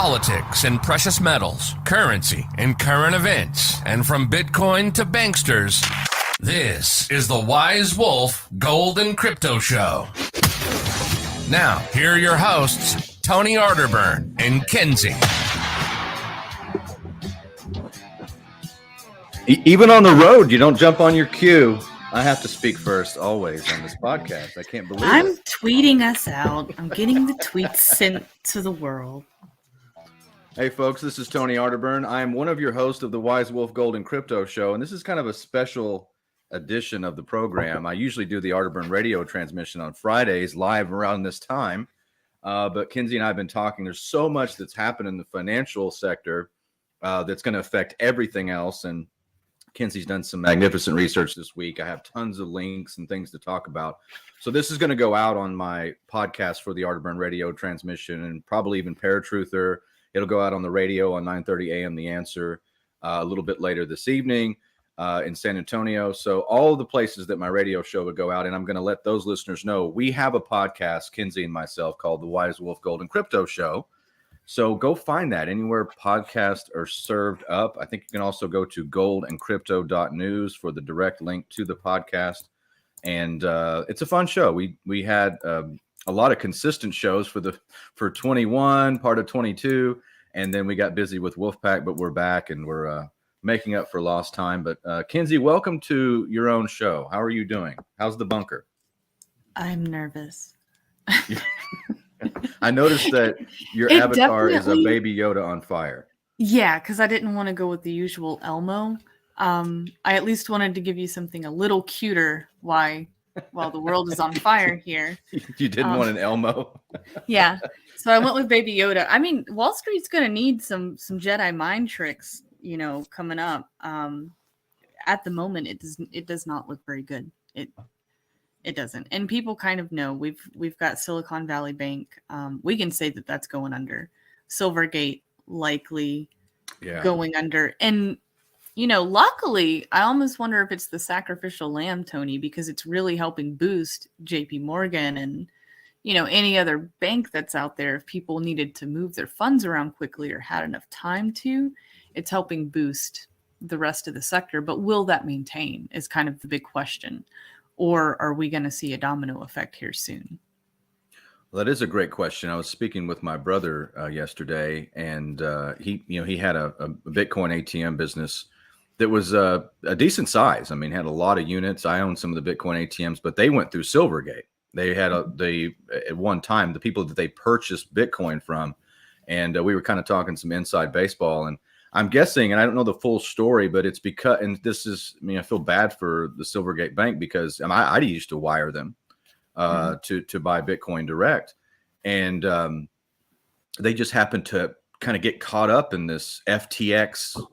politics and precious metals, currency and current events, and from Bitcoin to banksters, this is the Wise Wolf Gold and Crypto Show. Now, here are your hosts, Tony Arterburn and Kenzie. Even on the road, you don't jump on your cue. I have to speak first always on this podcast. I can't believe I'm it. tweeting us out. I'm getting the tweets sent to the world. Hey, folks, this is Tony Arterburn. I am one of your hosts of the Wise Wolf Gold and Crypto Show, and this is kind of a special edition of the program. I usually do the Arterburn radio transmission on Fridays live around this time, but Kenzie and I have been talking. There's so much that's happened in the financial sector that's going to affect everything else, and Kenzie's done some magnificent research this week. I have tons of links and things to talk about. So this is going to go out on my podcast for the Arterburn radio transmission and probably even Paratruther. It'll go out on the radio on 9:30 a.m. The Answer a little bit later this evening in San Antonio. So all of the places that my radio show would go out, and I'm going to let those listeners know we have a podcast, Kenzie and myself, called the Wise Wolf Gold and Crypto Show. So go find that anywhere podcasts are served up. I think you can also go to goldandcrypto.news for the direct link to the podcast. And it's a fun show. We had a lot of consistent shows for 21, part of 22, and then we got busy with Wolfpack, but we're back and we're making up for lost time. But Kenzie, welcome to your own show. How are you doing? How's the bunker? I'm nervous. I noticed that your avatar is a Baby Yoda on fire. Yeah, because I didn't want to go with the usual Elmo. I at least wanted to give you something a little cuter while the world is on fire here. You didn't want an Elmo? Yeah. So I went with Baby Yoda. I mean, Wall Street's going to need some Jedi mind tricks, coming up. At the moment, it does not look very good. It doesn't. And people kind of know we've got Silicon Valley Bank. We can say that that's going under. Silvergate likely going under. And, luckily, I almost wonder if it's the sacrificial lamb, Tony, because it's really helping boost JP Morgan and, any other bank that's out there. If people needed to move their funds around quickly or had enough time to, it's helping boost the rest of the sector. But will that maintain is kind of the big question. Or are we going to see a domino effect here soon? Well, that is a great question. I was speaking with my brother yesterday, and he had a Bitcoin ATM business that was a decent size. I mean, had a lot of units. I own some of the Bitcoin ATMs, but they went through Silvergate. They had at one time the people that they purchased Bitcoin from, and we were kind of talking some inside baseball, and I'm guessing, and I don't know the full story, but it's because, and this is, I feel bad for the Silvergate Bank because I used to wire them to buy Bitcoin direct. And they just happened to kind of get caught up in this FTX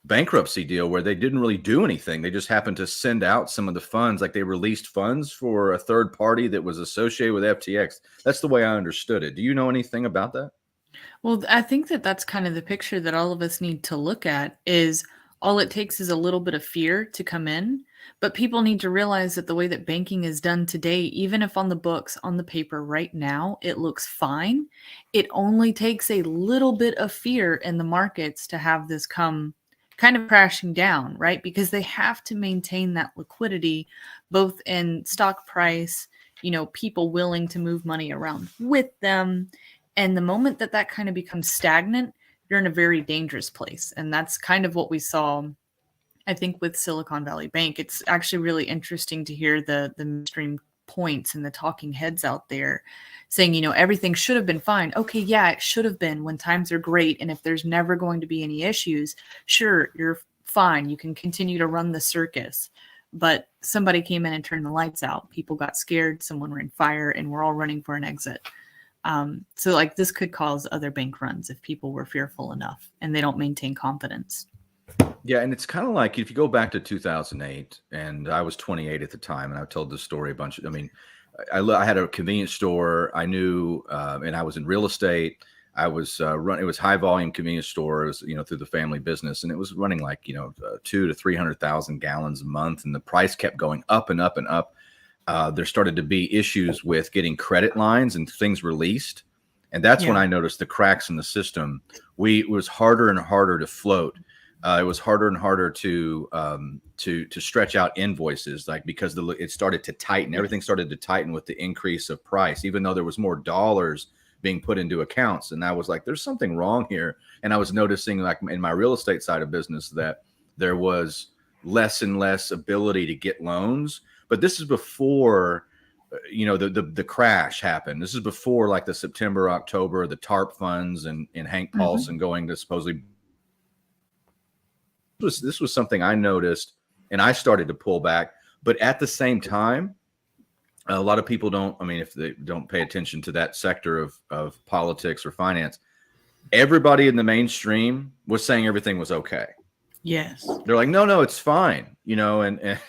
bankruptcy deal where they didn't really do anything. They just happened to send out some of the funds, like they released funds for a third party that was associated with FTX. That's the way I understood it. Do you know anything about that? Well, I think that's kind of the picture that all of us need to look at is all it takes is a little bit of fear to come in. But people need to realize that the way that banking is done today, even if on the books, on the paper right now, it looks fine, it only takes a little bit of fear in the markets to have this come kind of crashing down, right? Because they have to maintain that liquidity, both in stock price, people willing to move money around with them. And the moment that kind of becomes stagnant, you're in a very dangerous place. And that's kind of what we saw, I think, with Silicon Valley Bank. It's actually really interesting to hear the mainstream points and the talking heads out there saying, everything should have been fine. Okay, yeah, it should have been when times are great. And if there's never going to be any issues, sure, you're fine. You can continue to run the circus. But somebody came in and turned the lights out. People got scared. Someone ran fire and we're all running for an exit. So this could cause other bank runs if people were fearful enough and they don't maintain confidence. Yeah. And it's kind of like if you go back to 2008 and I was 28 at the time and I've told this story a bunch. I had a convenience store. I knew, and I was in real estate. I was it was high volume convenience stores, through the family business. And it was running 200,000 to 300,000 gallons a month. And the price kept going up and up and up. There started to be issues with getting credit lines and things released. And that's when Yeah. I noticed the cracks in the system. It was harder and harder to float. It was harder and harder to stretch out invoices, like because it started to tighten. Everything started to tighten with the increase of price, even though there was more dollars being put into accounts. And I was like, there's something wrong here. And I was noticing, like in my real estate side of business, that there was less and less ability to get loans. But this is before the crash happened. This is before like the September, October, the TARP funds and Hank Paulson going to supposedly. This was something I noticed, and I started to pull back. But at the same time, a lot of people don't. I mean, if they don't pay attention to that sector of politics or finance, everybody in the mainstream was saying everything was okay. Yes. They're like, no, it's fine, and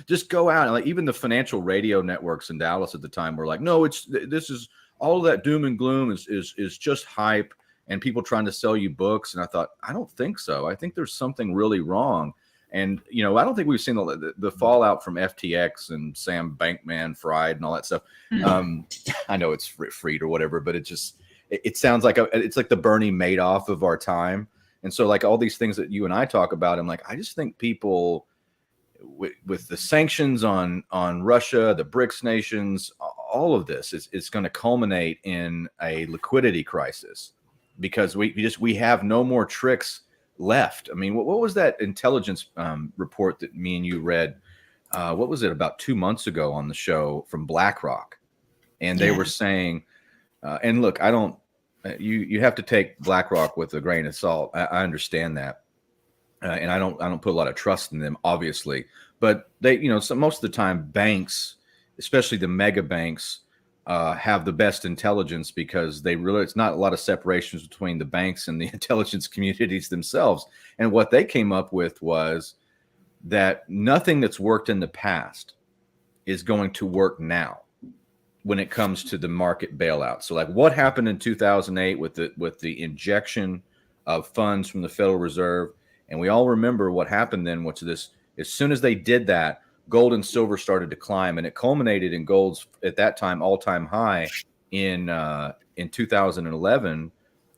just go out. And like even the financial radio networks in Dallas at the time were like, no, this is all of that doom and gloom is just hype and people trying to sell you books. And I thought, I don't think so. I think there's something really wrong. And, I don't think we've seen the fallout from FTX and Sam Bankman-Fried and all that stuff. I know it's Fried or whatever, but it sounds like it's like the Bernie Madoff of our time. And so like all these things that you and I talk about, I'm like, I just think people with the sanctions on Russia, the BRICS nations, all of this is going to culminate in a liquidity crisis because we have no more tricks left. I mean, what was that intelligence report that me and you read? What was it about 2 months ago on the show from BlackRock? And they were saying, and look, I don't, you have to take BlackRock with a grain of salt. I understand that. And I don't put a lot of trust in them, obviously, but they, so most of the time banks, especially the mega banks, have the best intelligence because it's not a lot of separations between the banks and the intelligence communities themselves. And what they came up with was that nothing that's worked in the past is going to work now when it comes to the market bailout. So like what happened in 2008 with the injection of funds from the Federal Reserve. And we all remember what happened then, which is as soon as they did that, gold and silver started to climb, and it culminated in gold's at that time all-time high in 2011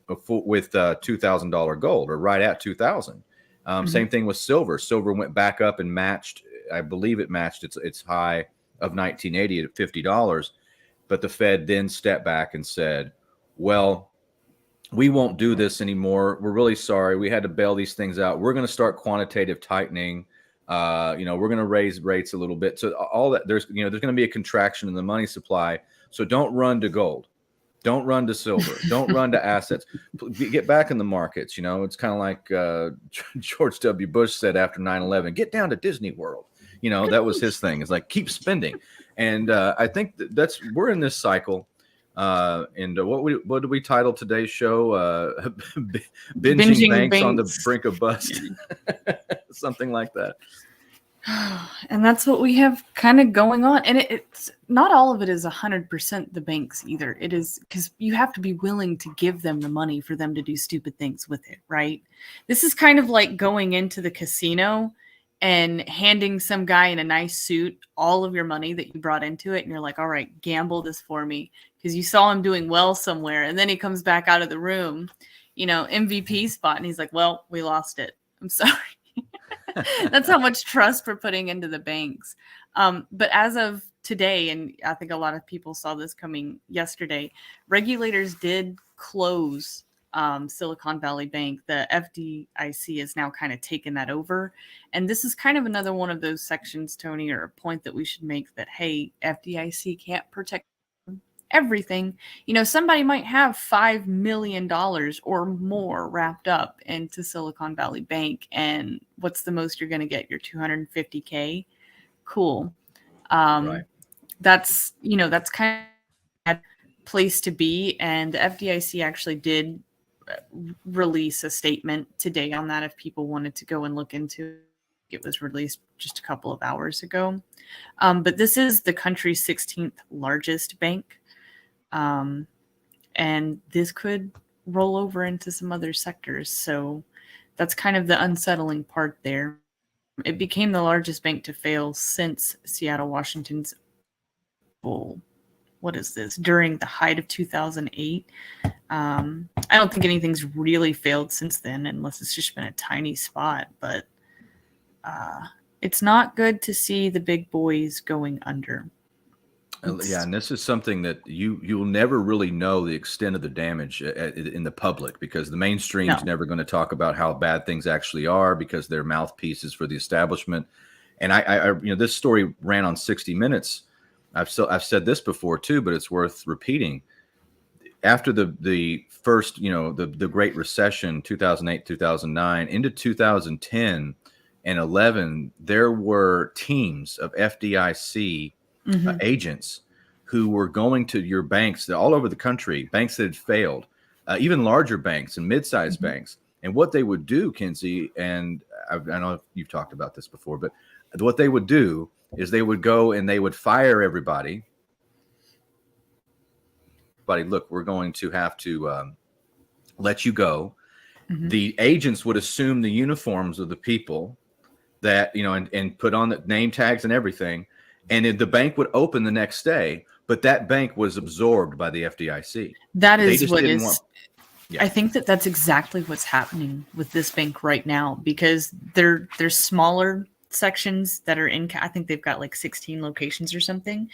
with $2,000 gold, or right at 2,000. Same thing with silver. Silver went back up and matched. I believe it matched its high of 1980 at $50. But the Fed then stepped back and said, "Well, we won't do this anymore. We're really sorry. We had to bail these things out. We're going to start quantitative tightening. We're going to raise rates a little bit." So all that there's going to be a contraction in the money supply. So don't run to gold, don't run to silver, don't run to assets. Get back in the markets. It's kind of like George W. Bush said after 9/11, get down to Disney World. That was his thing. It's like keep spending. And I think we're in this cycle. And what did we title today's show? Binging banks on the brink of bust, something like that. And that's what we have kind of going on. And it's not all of it is 100% the banks either. It is because you have to be willing to give them the money for them to do stupid things with it, right? This is kind of like going into the casino and handing some guy in a nice suit all of your money that you brought into it. And you're like, all right, gamble this for me. Because you saw him doing well somewhere. And then he comes back out of the room, MVP spot. And he's like, well, we lost it. I'm sorry. That's how much trust we're putting into the banks. But as of today, and I think a lot of people saw this coming yesterday, regulators did close Silicon Valley Bank. The FDIC has now kind of taken that over. And this is kind of another one of those sections, Tony, or a point that we should make that, hey, FDIC can't protect everything. Somebody might have $5 million or more wrapped up into Silicon Valley Bank. And what's the most you're going to get? Your $250K? Cool. Right. That's kind of a place to be. And the FDIC actually did release a statement today on that if people wanted to go and look into it. It was released just a couple of hours ago. But this is the country's 16th largest bank. And this could roll over into some other sectors. So that's kind of the unsettling part there. It became the largest bank to fail since Seattle, Washington's what is this, during the height of 2008. I don't think anything's really failed since then, unless it's just been a tiny spot. But it's not good to see the big boys going under. Yeah, and this is something that you'll never really know the extent of the damage in the public, because the mainstream's never going to talk about how bad things actually are, because they're mouthpieces for the establishment. And I this story ran on 60 Minutes. I've said this before too, but it's worth repeating. After the first, the Great Recession, 2008, 2009, into 2010 and 11, there were teams of FDIC agents who were going to your banks all over the country, banks that had failed, even larger banks and mid-sized banks. And what they would do, Kinsey, and I know you've talked about this before, but what they would do is they would go and they would fire everybody. Look, we're going to have to let you go. The agents would assume the uniforms of the people that, and put on the name tags and everything. And the bank would open the next day, but that bank was absorbed by the FDIC. That is what is. I think that's exactly what's happening with this bank right now, because there's smaller sections that are in. I think they've got like 16 locations or something.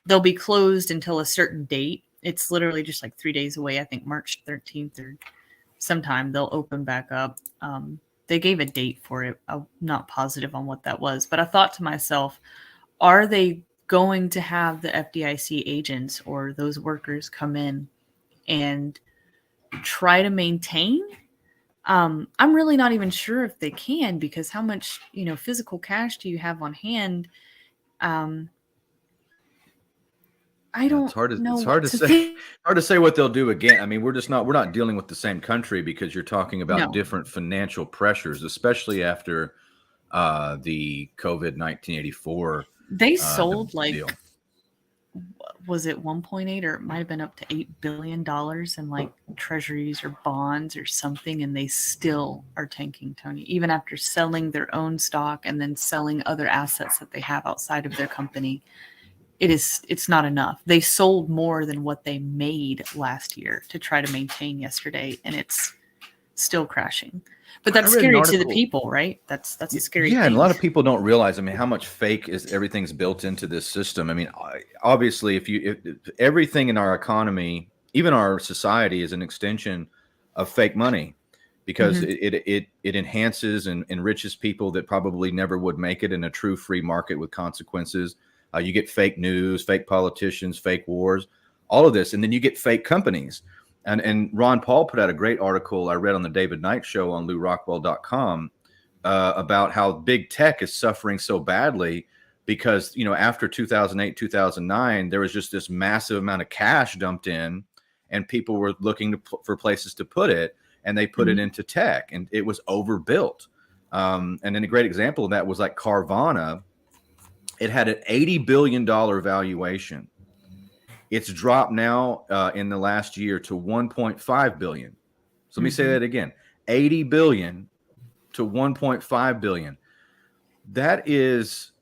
They'll be closed until a certain date. It's literally just like 3 days away. I think March 13th or sometime they'll open back up. They gave a date for it. I'm not positive on what that was, but I thought to myself, are they going to have the FDIC agents or those workers come in and try to maintain? I'm really not even sure if they can, because how much, physical cash do you have on hand? I don't know. It's hard to say. Hard to say what they'll do again. I mean, we're not dealing with the same country, because you're talking about different financial pressures, especially after the COVID 1984. They sold was it 1.8 or it might have been up to $8 billion in like treasuries or bonds or something, and they still are tanking, Tony, even after selling their own stock and then selling other assets that they have outside of their company. It's not enough. They sold more than what they made last year to try to maintain yesterday, and it's still crashing. But that's scary to the people, right? That's a scary thing. And a lot of people don't realize, how much fake everything's built into this system. Obviously, if everything in our economy, even our society, is an extension of fake money, because it enhances and enriches people that probably never would make it in a true free market with consequences. You get fake news, fake politicians, fake wars, all of this. And then you get fake companies. And Ron Paul put out a great article I read on the David Knight Show on LouRockwell.com about how big tech is suffering so badly because, after 2008, 2009, there was just this massive amount of cash dumped in, and people were looking for places to put it, and they put it into tech, and it was overbuilt. And then a great example of that was like Carvana. It had an $80 billion valuation. It's dropped now in the last year to 1.5 billion. So let me say that again: 80 billion to 1.5 billion. That is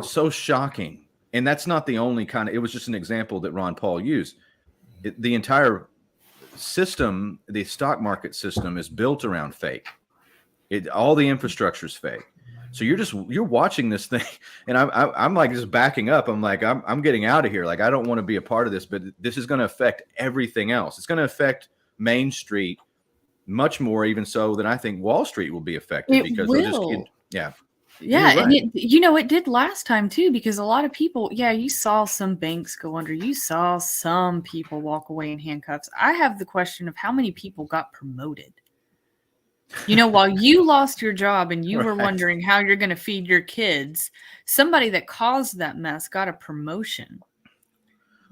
so shocking. And that's not the only it was just an example that Ron Paul used. The entire system, the stock market system, is built around fake. All the infrastructure is fake. So you're watching this thing, and I'm like just backing up. I'm like, I'm getting out of here. Like, I don't want to be a part of this, but this is going to affect everything else. It's going to affect Main Street much more, even so, than I think Wall Street will be affected, because they'll just Yeah, right. and it did last time too, because a lot of people, you saw some banks go under. You saw some people walk away in handcuffs. I have the question of how many people got promoted. While you lost your job and you were wondering how you're going to feed your kids, somebody that caused that mess got a promotion.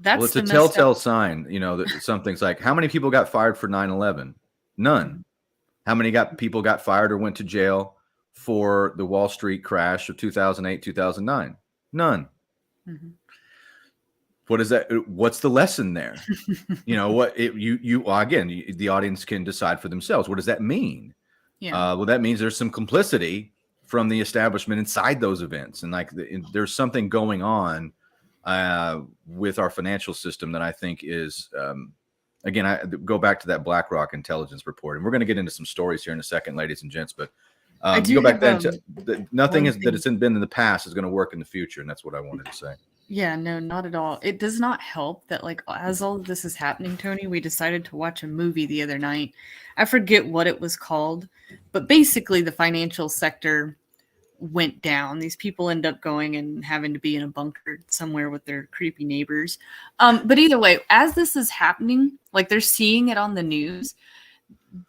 It's a telltale sign, that something's like, how many people got fired for 9/11? None. How many people got fired or went to jail for the Wall Street crash of 2008, 2009? None. What is that? What's the lesson there? Again, the audience can decide for themselves. What does that mean? Well, that means there's some complicity from the establishment inside those events, and there's something going on with our financial system that I think is, again, I go back to that BlackRock intelligence report, and we're going to get into some stories here in a second, ladies and gents. But I you do go back have then to nothing one is that thing. it's been in the past is going to work in the future, and that's what I wanted to say. Yeah, no, not at all. It does not help that, like, as all of this is happening, Tony, we decided to watch a movie the other night. I forget what it was called, but basically the financial sector went down. These people end up going and having to be in a bunker somewhere with their creepy neighbors. But either way, as this is happening, like they're seeing it on the news,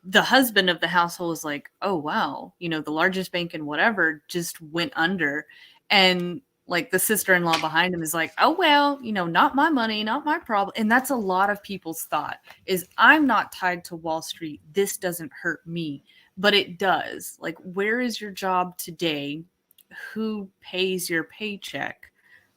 the husband of the household is like, oh, wow, you know, the largest bank and whatever just went under. And like the sister-in-law behind him is like, oh, well, you know, not my money, not my problem. And that's a lot of people's thought is I'm not tied to Wall Street. This doesn't hurt me, but it does. Like, where is your job today? Who pays your paycheck?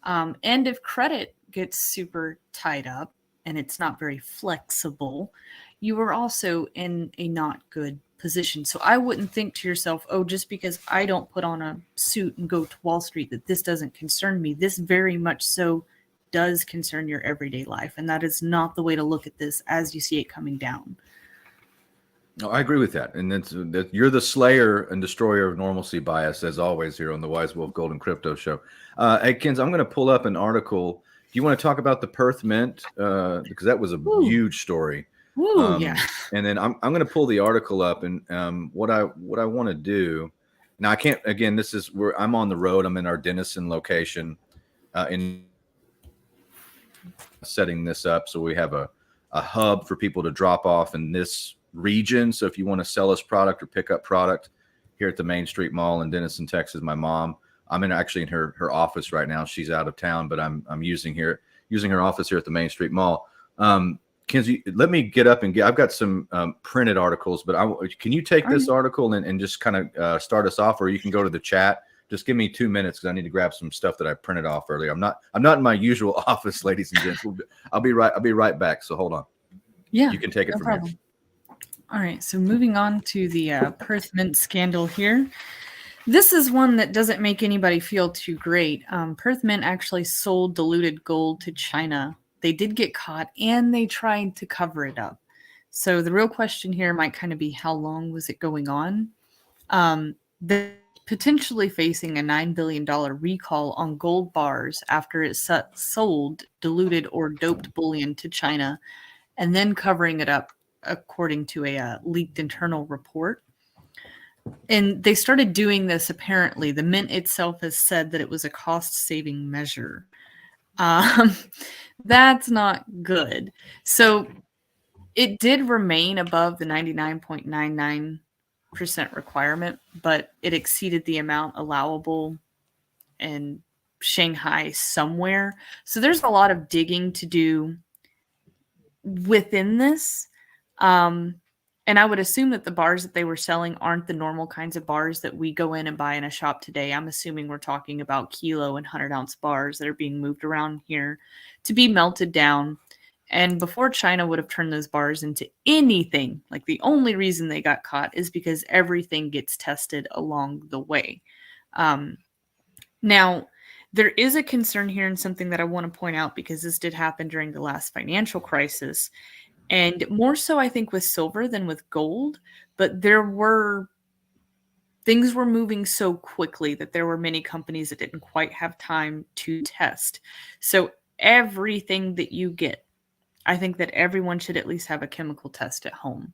And if credit gets super tied up and it's not very flexible, you are also in a not good position. So I wouldn't think to yourself, oh, just because I don't put on a suit and go to Wall Street, that this doesn't concern me. This very much so does concern your everyday life. And that is not the way to look at this as you see it coming down. No, I agree with that. And that you're the slayer and destroyer of normalcy bias, as always, here on the Wise Wolf Gold and Crypto Show. Hey, Kens, I'm going to pull up an article. Do you want to talk about the Perth Mint? Because that was a huge story. Yeah. And then I'm going to pull the article up, and what I want to do now. I can't. Again, this is where I'm on the road. I'm in our Denison location, in setting this up, so we have a hub for people to drop off in this region. So if you want to sell us product or pick up product here at the Main Street Mall in Denison, Texas, my mom. I'm actually in her office right now. She's out of town, but I'm using her office here at the Main Street Mall. Kenzie, let me get up and I've got some printed articles, but can you take this article and just kind of start us off, or you can go to the chat. Just give me 2 minutes because I need to grab some stuff that I printed off earlier. I'm not in my usual office, ladies and gents. I'll be right back. So hold on. Yeah, you can take it from problem. here. All right, so moving on to the Perth Mint scandal here. This is one that doesn't make anybody feel too great. Perth Mint actually sold diluted gold to China. They did get caught, and they tried to cover it up. So the real question here might kind of be, how long was it going on? They're potentially facing a $9 billion recall on gold bars after it sold diluted or doped bullion to China and then covering it up, according to a leaked internal report. And they started doing this, apparently. The mint itself has said that it was a cost-saving measure. That's not good. So it did remain above the 99.99% requirement, but it exceeded the amount allowable in Shanghai somewhere. So there's a lot of digging to do within this. And I would assume that the bars that they were selling aren't the normal kinds of bars that we go in and buy in a shop today. I'm assuming we're talking about kilo and 100-ounce bars that are being moved around here to be melted down. And before China would have turned those bars into anything, like the only reason they got caught is because everything gets tested along the way. Now, there is a concern here, and something that I want to point out, because this did happen during the last financial crisis. And more so, I think, with silver than with gold. But things were moving so quickly that there were many companies that didn't quite have time to test. So everything that you get, I think that everyone should at least have a chemical test at home.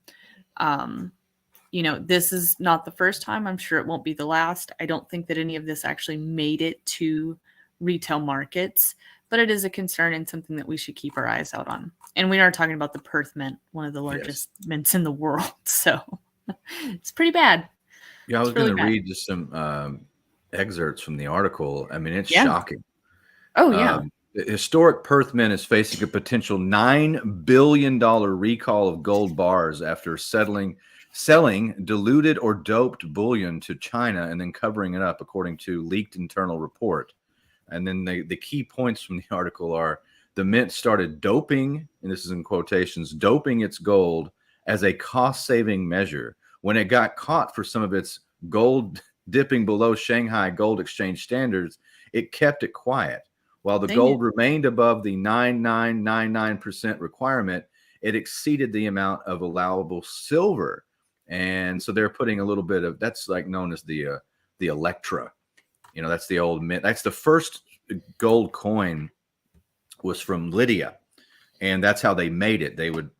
This is not the first time. I'm sure it won't be the last. I don't think that any of this actually made it to retail markets, but it is a concern and something that we should keep our eyes out on. And we are talking about the Perth Mint, one of the largest mints in the world. So it's pretty bad. Yeah, I was going to read just some excerpts from the article. I mean, it's shocking. Oh, yeah. The historic Perth Mint is facing a potential $9 billion recall of gold bars after selling diluted or doped bullion to China and then covering it up, according to leaked internal report. And then the key points from the article are: the mint started doping, and this is in quotations, doping its gold as a cost-saving measure. When it got caught for some of its gold dipping below Shanghai Gold Exchange standards, it kept it quiet. While the Dang gold remained above the 9999% requirement, it exceeded the amount of allowable silver. And so they're putting a little bit of that's like known as the Electra. That's the old mint. That's the first gold coin was from Lydia, and that's how they made it. They would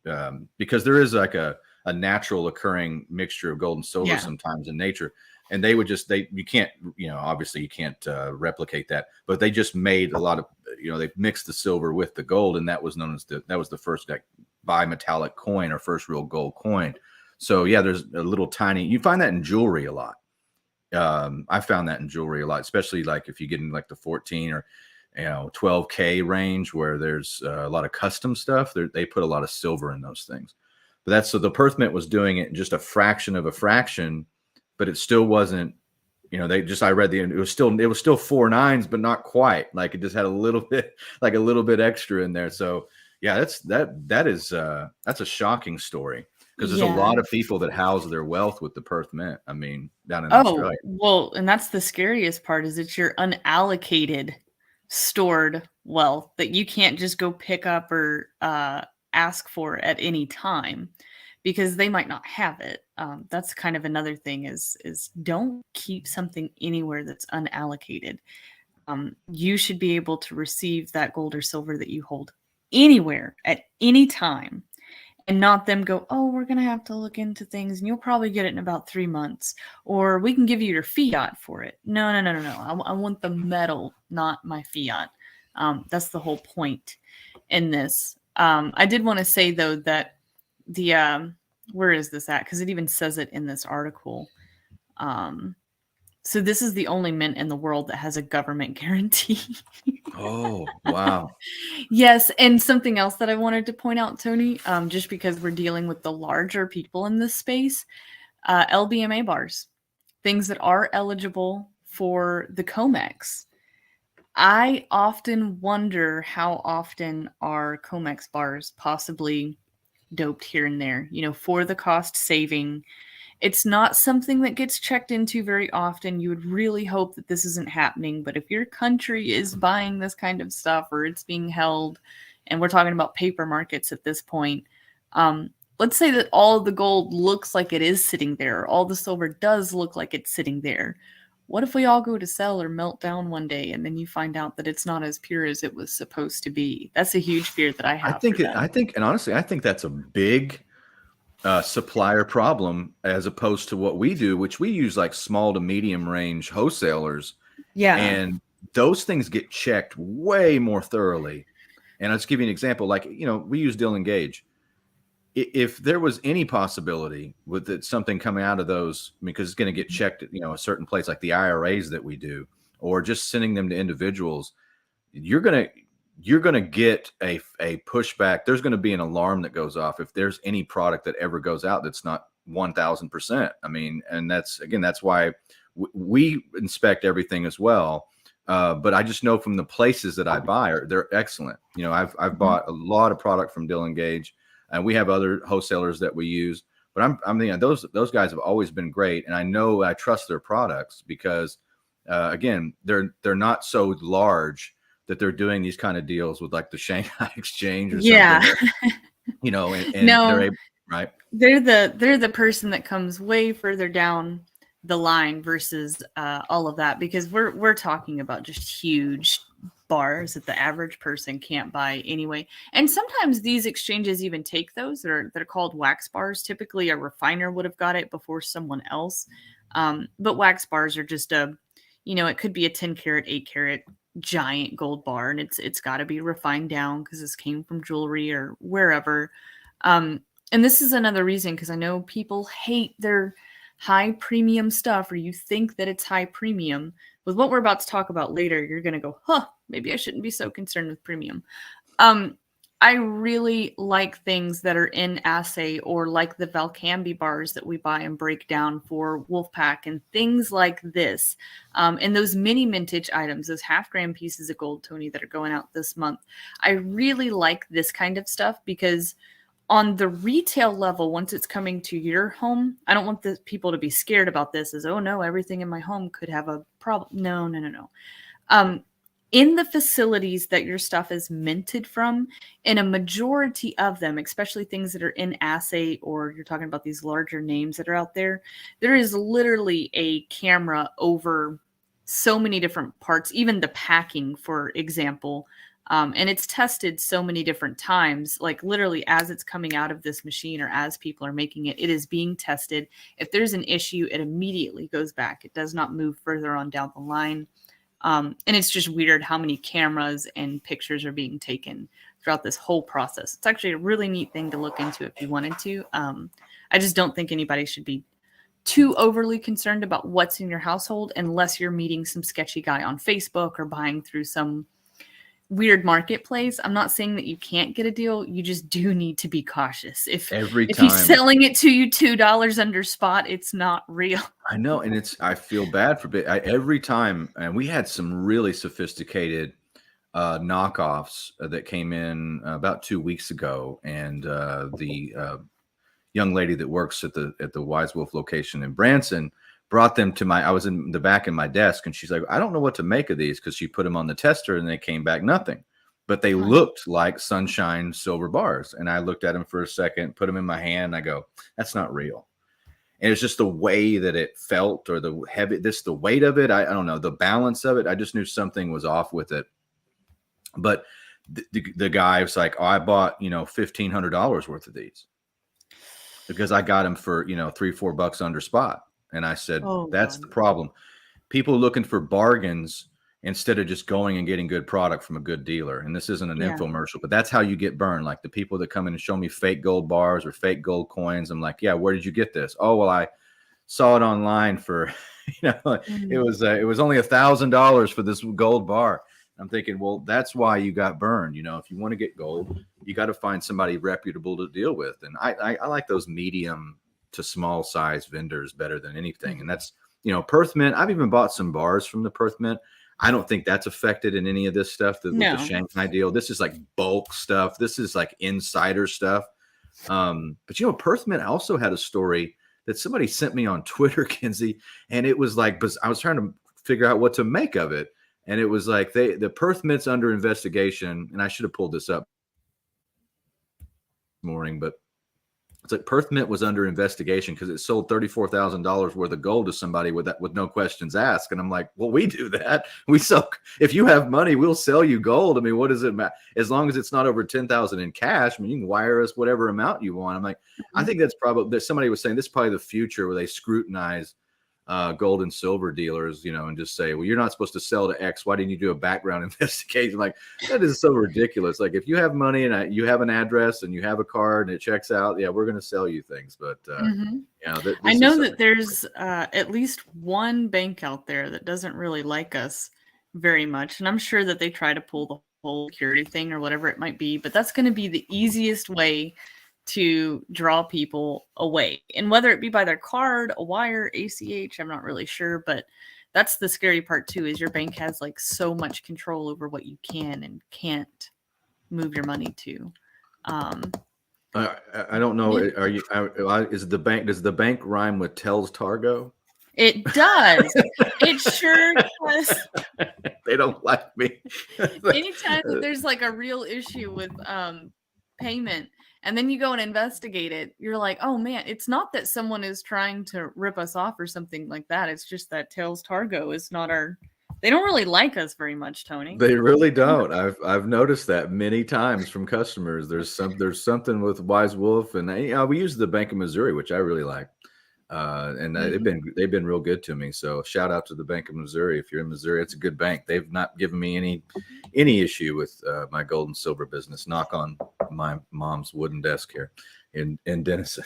because there is like a natural occurring mixture of gold and silver Yeah. sometimes in nature, and they would just you can't obviously you can't replicate that, but they just made a lot of they mixed the silver with the gold, and that was known as the first like bimetallic coin or first real gold coin. So yeah, there's a little tiny. You find that in jewelry a lot. I found that in jewelry a lot, especially like if you get in like the 14 or 12K range where there's a lot of custom stuff. They put a lot of silver in those things. But that's so the Perth Mint was doing it in just a fraction of a fraction, but it still wasn't. I read it was still 4 nines, but not quite. Like it just had a little bit extra in there. So yeah, that's a shocking story. Because there's a lot of people that house their wealth with the Perth Mint. I mean, down in Australia. Well, and that's the scariest part is it's your unallocated stored wealth that you can't just go pick up or ask for at any time because they might not have it. That's kind of another thing is don't keep something anywhere that's unallocated. You should be able to receive that gold or silver that you hold anywhere at any time. And not them go, oh, we're going to have to look into things and you'll probably get it in about 3 months. Or we can give you your fiat for it. No. I want the metal, not my fiat. That's the whole point in this. I did want to say, though, that the where is this at? Because it even says it in this article. So this is the only mint in the world that has a government guarantee. Oh, wow. Yes, and something else that I wanted to point out, Tony, just because we're dealing with the larger people in this space, LBMA bars, things that are eligible for the COMEX. I often wonder how often are COMEX bars possibly doped here and there, for the cost saving. It's not something that gets checked into very often. You would really hope that this isn't happening. But if your country is buying this kind of stuff or it's being held, and we're talking about paper markets at this point, let's say that all the gold looks like it is sitting there. All the silver does look like it's sitting there. What if we all go to sell or melt down one day and then you find out that it's not as pure as it was supposed to be? That's a huge fear that I have. And honestly, I think that's a big supplier problem as opposed to what we do, which we use like small to medium range wholesalers. Yeah. And those things get checked way more thoroughly. And I'll just give you an example. Like, we use Dillon Gage. If there was any possibility with something coming out of those, because it's going to get checked at, a certain place like the IRAs that we do, or just sending them to individuals, you're going to get a pushback. There's going to be an alarm that goes off if there's any product that ever goes out that's not 1,000%. I mean, and that's why we inspect everything as well. But I just know from the places that I buy, they're excellent. I've bought a lot of product from Dillon Gage, and we have other wholesalers that we use. But those guys have always been great, and I trust their products because, again, they're not so large that they're doing these kind of deals with like the Shanghai Exchange or something. And no, they're able, right? They're the person that comes way further down the line versus all of that, because we're talking about just huge bars that the average person can't buy anyway. And sometimes these exchanges even take those. They're called wax bars. Typically a refiner would have got it before someone else. But wax bars are just it could be a 10 karat, 8 karat giant gold bar, and it's got to be refined down because this came from jewelry or wherever. And this is another reason, because I know people hate their high premium stuff, or you think that it's high premium. With what we're about to talk about later, you're going to go, maybe I shouldn't be so concerned with premium. I really like things that are in assay, or like the Valcambi bars that we buy and break down for Wolfpack and things like this. And those mini mintage items, those half-gram pieces of gold, Tony, that are going out this month. I really like this kind of stuff because on the retail level, once it's coming to your home, I don't want the people to be scared about this as, oh no, everything in my home could have a problem. No. in the facilities that your stuff is minted from, in a majority of them, especially things that are in assay, or you're talking about these larger names that are out there, there is literally a camera over so many different parts, even the packing, for example. And it's tested so many different times, like literally as it's coming out of this machine or as people are making it, it is being tested. If there's an issue, it immediately goes back. It does not move further on down the line. And it's just weird how many cameras and pictures are being taken throughout this whole process. It's actually a really neat thing to look into if you wanted to. I just don't think anybody should be too overly concerned about what's in your household unless you're meeting some sketchy guy on Facebook or buying through some weird marketplace. I'm not saying that you can't get a deal. You just do need to be cautious. If he's selling it to you $2 under spot, it's not real. I know, and I feel bad for every time. And we had some really sophisticated knockoffs that came in about 2 weeks ago, and the young lady that works at the Wise Wolf location in Branson brought them to I was in the back of my desk, and she's like, I don't know what to make of these, because she put them on the tester and they came back nothing, but they looked like sunshine silver bars. And I looked at them for a second, put them in my hand, and I go, that's not real. And it's just the way that it felt, or the weight of it. I don't know, the balance of it. I just knew something was off with it. But the guy was like, oh, I bought, $1,500 worth of these because I got them for, $3-4 under spot. And I said, that's the problem. People looking for bargains instead of just going and getting good product from a good dealer. And this isn't an infomercial, but that's how you get burned. Like the people that come in and show me fake gold bars or fake gold coins. I'm like, yeah, where did you get this? Oh, well, I saw it online for, it was only $1,000 for this gold bar. I'm thinking, well, that's why you got burned. If you want to get gold, you got to find somebody reputable to deal with. And I like those medium to small size vendors better than anything. And that's, Perth Mint. I've even bought some bars from the Perth Mint. I don't think that's affected in any of this stuff with the Shanghai deal. This is like bulk stuff. This is like insider stuff. But Perth Mint also had a story that somebody sent me on Twitter, Kenzie, and it was like, I was trying to figure out what to make of it. And it was like the Perth Mint's under investigation, and I should have pulled this up this morning, but it's like Perth Mint was under investigation because it sold $34,000 worth of gold to somebody with no questions asked. And I'm like, well, we do that. We sell. If you have money, we'll sell you gold. I mean, what does it matter? As long as it's not over 10,000 in cash, I mean, you can wire us whatever amount you want. I'm like, I think that's probably, somebody was saying this is probably the future where they scrutinize gold and silver dealers, and just say, well, you're not supposed to sell to X. Why didn't you do a background investigation? Like, that is so ridiculous. Like, if you have money and you have an address and you have a card and it checks out, yeah, we're going to sell you things. But I know that there's at least one bank out there that doesn't really like us very much, and I'm sure that they try to pull the whole security thing or whatever it might be. But that's going to be the easiest way to draw people away, and whether it be by their card, a wire, ACH, I'm not really sure, but that's the scary part too, is your bank has like so much control over what you can and can't move your money to. I don't know. Does the bank rhyme with Tells Targo? It does. It sure does. They don't like me. Anytime that there's like a real issue with payment, and then you go and investigate it, you're like, oh man, it's not that someone is trying to rip us off or something like that. It's just that Tells Targo is not they don't really like us very much, Tony. They really don't. I've noticed that many times from customers. There's something with Wise Wolf, and we use the Bank of Missouri, which I really like. And they've been real good to me. So shout out to the Bank of Missouri. If you're in Missouri, it's a good bank. They've not given me any issue with my gold and silver business. Knock on my mom's wooden desk here in Denison.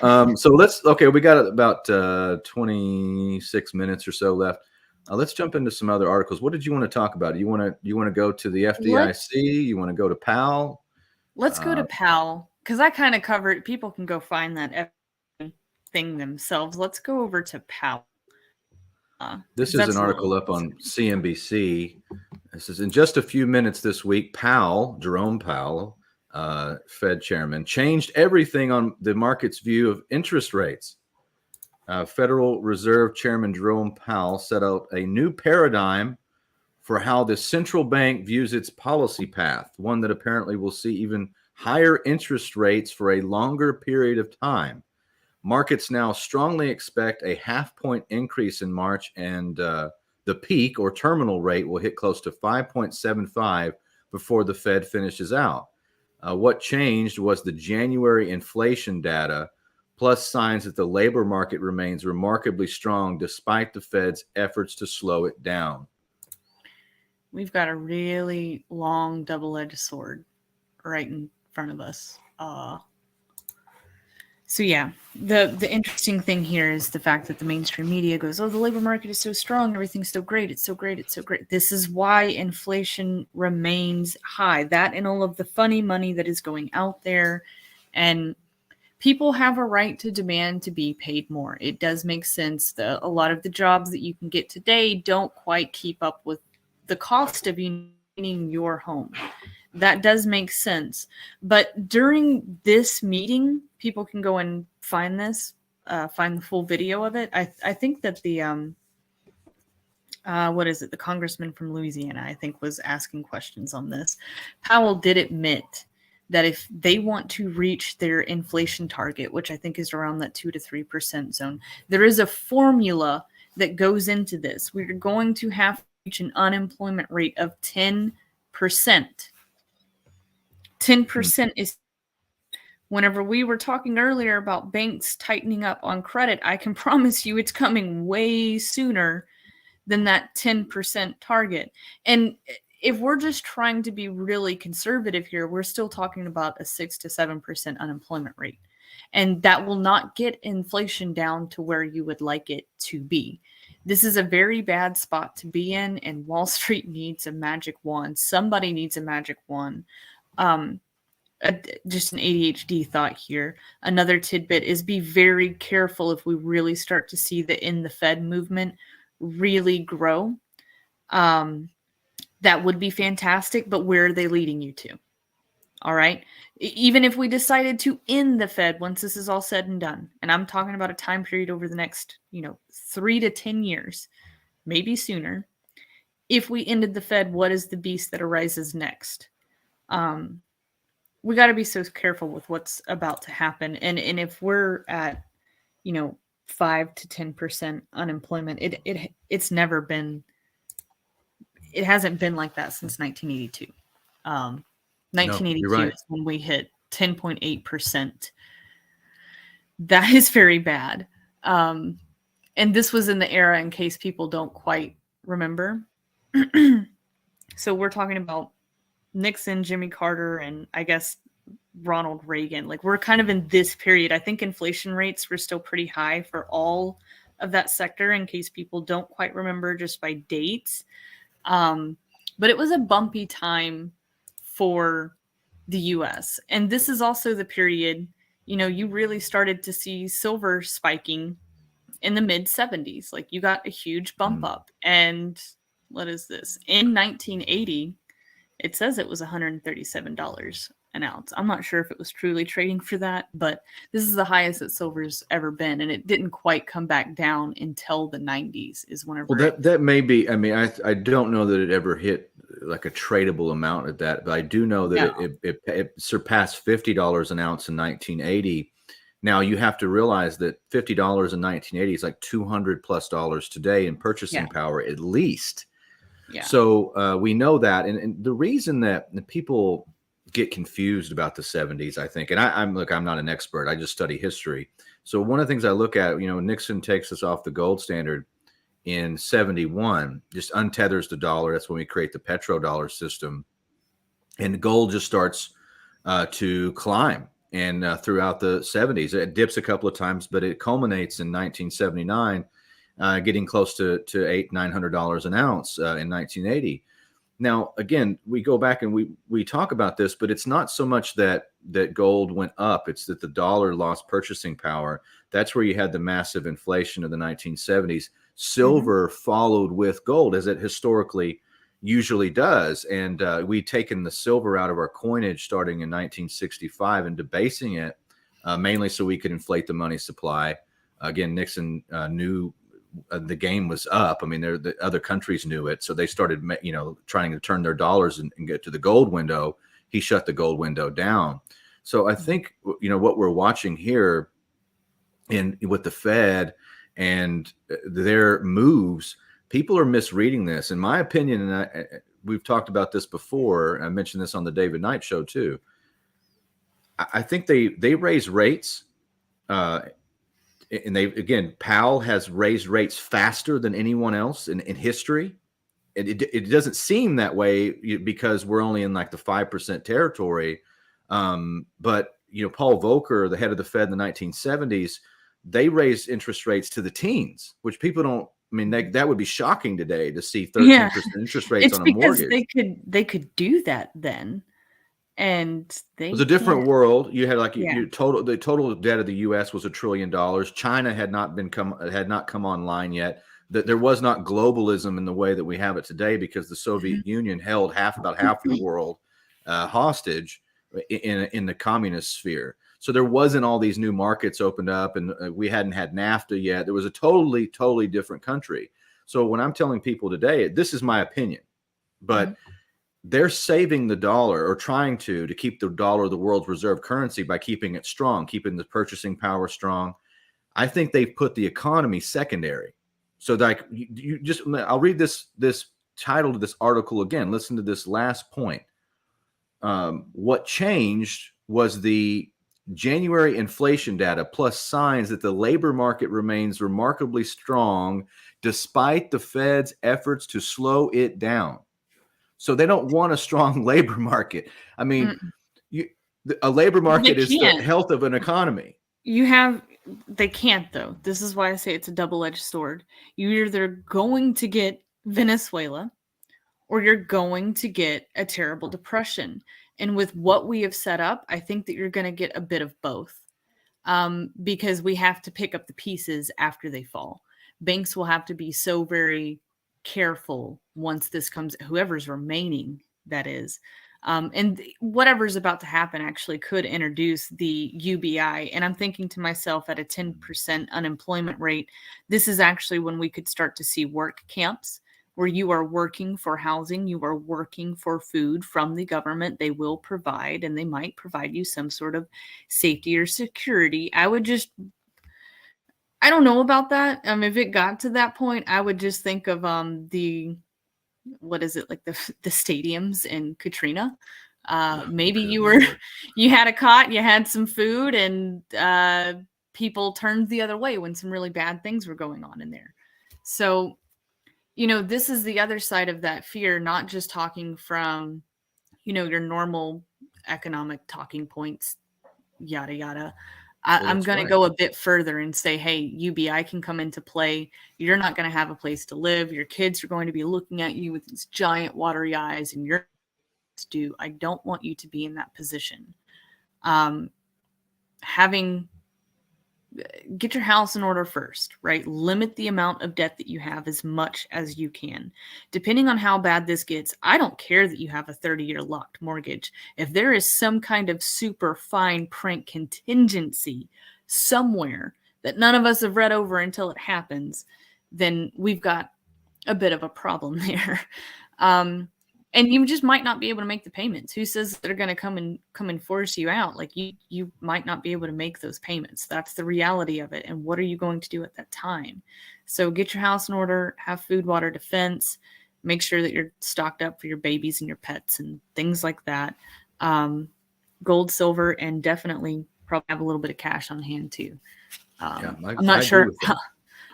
So we got about 26 minutes or so left. Let's jump into some other articles. What did you want to talk about? You want to go to the FDIC? You want to go to PAL? Let's go to PAL, because I kind of covered. People can go find that thing themselves. Let's go over to PAL. This is an article up on CNBC. This is in just a few minutes this week. Powell, Jerome Powell, Fed chairman, changed everything on the market's view of interest rates. Federal Reserve Chairman Jerome Powell set out a new paradigm for how the central bank views its policy path, one that apparently will see even higher interest rates for a longer period of time. Markets now strongly expect a half-point increase in March, and the peak or terminal rate will hit close to 5.75 before the Fed finishes out. What changed was the January inflation data, plus signs that the labor market remains remarkably strong despite the Fed's efforts to slow it down. We've got a really long double-edged sword right in front of us. So yeah, the interesting thing here is the fact that the mainstream media goes, oh, the labor market is so strong, everything's so great, it's so great, it's so great. This is why inflation remains high. That and all of the funny money that is going out there. And people have a right to demand to be paid more. It does make sense that a lot of the jobs that you can get today don't quite keep up with the cost of maintaining your home. That does make sense. But during this meeting, people can go and find this, find the full video of it. I think that the, the congressman from Louisiana, I think, was asking questions on this. Powell did admit that if they want to reach their inflation target, which I think is around that 2 to 3% zone, there is a formula that goes into this. We're going to have to reach an unemployment rate of 10%. 10% is, whenever we were talking earlier about banks tightening up on credit, I can promise you it's coming way sooner than that 10% target. And if we're just trying to be really conservative here, we're still talking about a 6 to 7% unemployment rate. And that will not get inflation down to where you would like it to be. This is a very bad spot to be in, and Wall Street needs a magic wand. Somebody needs a magic wand. Just an ADHD thought here. Another tidbit is be very careful if we really start to see the in the Fed movement really grow. That would be fantastic, but where are they leading you to? All right. Even if we decided to end the Fed once this is all said and done, and I'm talking about a time period over the next, 3 to 10 years, maybe sooner. If we ended the Fed, what is the beast that arises next? We got to be so careful with what's about to happen. And if we're at, 5 to 10% unemployment, it's never been, it hasn't been like that since 1982. 1982 no, right. is when we hit 10.8%. That is very bad. And this was in the era, in case people don't quite remember. So we're talking about Nixon, Jimmy Carter, and I guess Ronald Reagan. Like, we're kind of in this period. I think inflation rates were still pretty high for all of that sector, in case people don't quite remember just by dates. But it was a bumpy time for the US. And this is also the period, you really started to see silver spiking in the mid 70s. Like, you got a huge bump up. And what is this? In 1980, it says it was $137 an ounce. I'm not sure if it was truly trading for that, but this is the highest that silver's ever been. And it didn't quite come back down until the 90s is whenever. Well, that may be, I don't know that it ever hit like a tradable amount at that, but I do know that it surpassed $50 an ounce in 1980. Now you have to realize that $50 in 1980 is like $200+ today in purchasing power, at least. Yeah. So we know that. And the reason that the people get confused about the 70s, I think, and I'm not an expert. I just study history. So one of the things I look at, Nixon takes us off the gold standard in 71, just untethers the dollar. That's when we create the petrodollar system. And gold just starts to climb. And throughout the 70s, it dips a couple of times, but it culminates in 1979, getting close to $800-900 an ounce in 1980. Now, again, we go back and we talk about this, but it's not so much that gold went up. It's that the dollar lost purchasing power. That's where you had the massive inflation of the 1970s. Silver followed with gold, as it historically usually does. And we'd taken the silver out of our coinage starting in 1965 and debasing it mainly so we could inflate the money supply. Again, Nixon knew the game was up. I mean, the other countries knew it, so they started, trying to turn their dollars and get to the gold window. He shut the gold window down. So I think what we're watching here, with the Fed and their moves, people are misreading this, in my opinion. And we've talked about this before. I mentioned this on the David Knight show too. I think they raise rates. And Powell has raised rates faster than anyone else in history. It doesn't seem that way because we're only in like the 5% territory. But Paul Volcker, the head of the Fed in the 1970s, they raised interest rates to the teens, which people don't. I mean, that would be shocking today to see 13% interest rates on a mortgage. It's because they could do that then. And it was a different world. You had the total debt of the U.S. was $1 trillion. China had not come online yet. That there was not globalism in the way that we have it today, because the Soviet Union held about half the world hostage in the communist sphere. So there wasn't all these new markets opened up, and we hadn't had NAFTA yet. There was a totally different country. So when I'm telling people today, this is my opinion, but they're saving the dollar, or trying to keep the dollar the world's reserve currency by keeping it strong, keeping the purchasing power strong. I think they've put the economy secondary. So like I'll read this title to this article again. Listen to this last point. What changed was the January inflation data, plus signs that the labor market remains remarkably strong despite the Fed's efforts to slow it down. So they don't want a strong labor market. I mean, a labor market is the health of an economy. They can't, though. This is why I say it's a double-edged sword. You're either going to get Venezuela, or you're going to get a terrible depression. And with what we have set up, I think that you're going to get a bit of both, because we have to pick up the pieces after they fall. Banks will have to be so very careful once this comes, whoever's remaining, that is. And whatever's about to happen actually could introduce the UBI. And I'm thinking to myself, at a 10% unemployment rate, this is actually when we could start to see work camps, where you are working for housing, you are working for food from the government. They will provide, and they might provide you some sort of safety or security. I don't know about that. If it got to that point, I would just think of the stadiums in Katrina. Maybe you had a cot, you had some food, and people turned the other way when some really bad things were going on in there. So, this is the other side of that fear, not just talking from, your normal economic talking points, yada, yada. I'm going to go a bit further and say, hey, UBI can come into play. You're not going to have a place to live. Your kids are going to be looking at you with these giant watery eyes, and I don't want you to be in that position. Get your house in order first, right? Limit the amount of debt that you have as much as you can. Depending on how bad this gets, I don't care that you have a 30-year locked mortgage. If there is some kind of super fine print contingency somewhere that none of us have read over until it happens, then we've got a bit of a problem there. And you just might not be able to make the payments. Who says they're going to come and force you out? Like you might not be able to make those payments. That's the reality of it. And what are you going to do at that time? So get your house in order, have food, water, defense, make sure that you're stocked up for your babies and your pets and things like that. Gold, silver, and definitely probably have a little bit of cash on hand too. I'm not sure.